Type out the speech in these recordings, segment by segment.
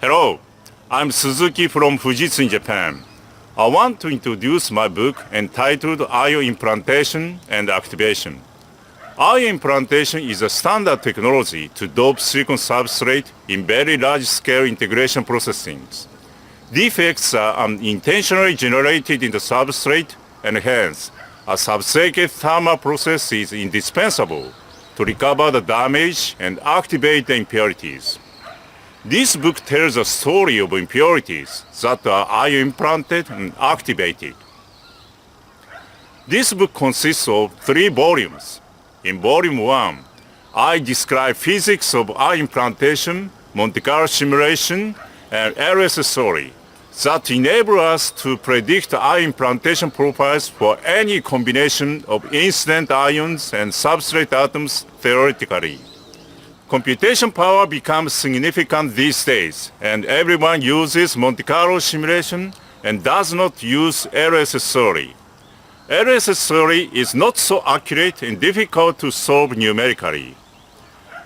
Hello, I'm Suzuki from Fujitsu in Japan. I want to introduce my book entitled Ion Implantation and Activation. Ion implantation is a standard technology to dope silicon substrate in very large-scale integration processings. Defects are unintentionally generated in the substrate, and hence, a substrate thermal process is indispensable to recover the damage and activate the impurities. This book tells a story of impurities that are ion implanted and activated. This book consists of 3 volumes. In volume 1, I describe physics of ion implantation, Monte Carlo simulation, and LSS theory that enable us to predict ion implantation profiles for any combination of incident ions and substrate atoms theoretically. Computation power becomes significant these days, and everyone uses Monte Carlo simulation and does not use LSS theory. LSS theory is not so accurate and difficult to solve numerically.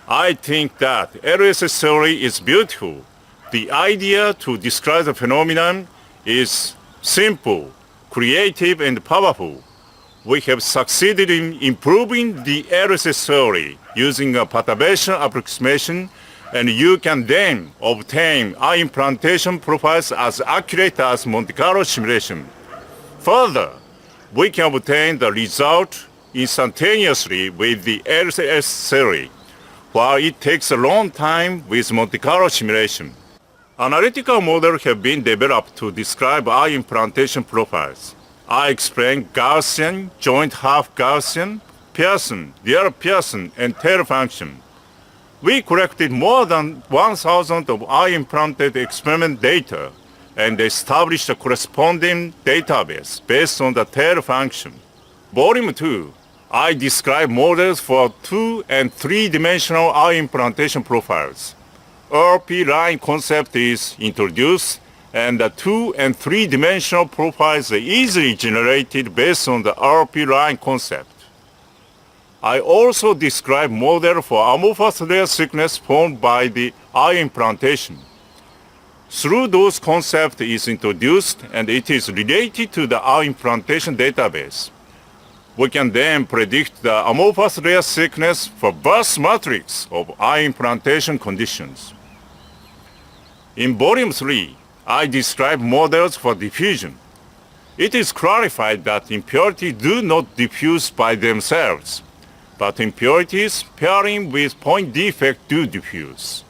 I think that LSS theory is beautiful. The idea to describe the phenomenon is simple, creative, and powerful. We have succeeded in improving the LSS theory using a perturbation approximation, and you can then obtain ion implantation profiles as accurate as Monte Carlo simulation. Further, we can obtain the result instantaneously with the LSS theory, while it takes a long time with Monte Carlo simulation. Analytical models have been developed to describe ion implantation profiles. I explain Gaussian, joint half Gaussian, Pearson, real Pearson, and tail function. We collected more than 1,000 of ion implanted experiment data and established a corresponding database based on the tail function. Volume 2, I describe models for 2 and 3-dimensional ion implantation profiles. RP line concept is introduced, and the 2 and 3-dimensional profiles are easily generated based on the RP line concept. I also describe model for amorphous layer thickness formed by the ion implantation. Through those concept is introduced, and it is related to the ion implantation database. We can then predict the amorphous layer thickness for burst matrix of ion implantation conditions. In volume 3, I describe models for diffusion. It is clarified that impurities do not diffuse by themselves, but impurities pairing with point defect do diffuse.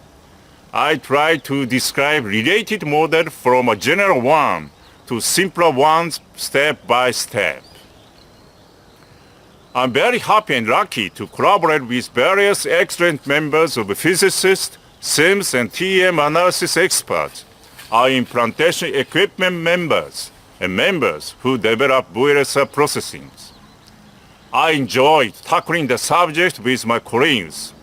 I try to describe related models from a general one to simpler ones step by step. I'm very happy and lucky to collaborate with various excellent members of physicists, SIMS and TEM analysis experts, our implantation equipment members, and members who develop VLSI processings. I enjoyed tackling the subject with my colleagues.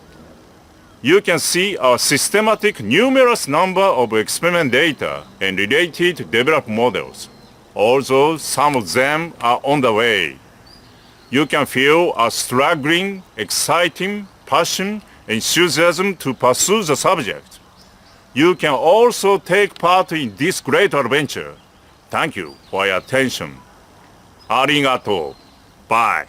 You can see a systematic numerous number of experiment data and related developed models, although some of them are on the way. You can feel a struggling, exciting passion, enthusiasm to pursue the subject. You can also take part in this great adventure. Thank you for your attention. Arigato. Bye.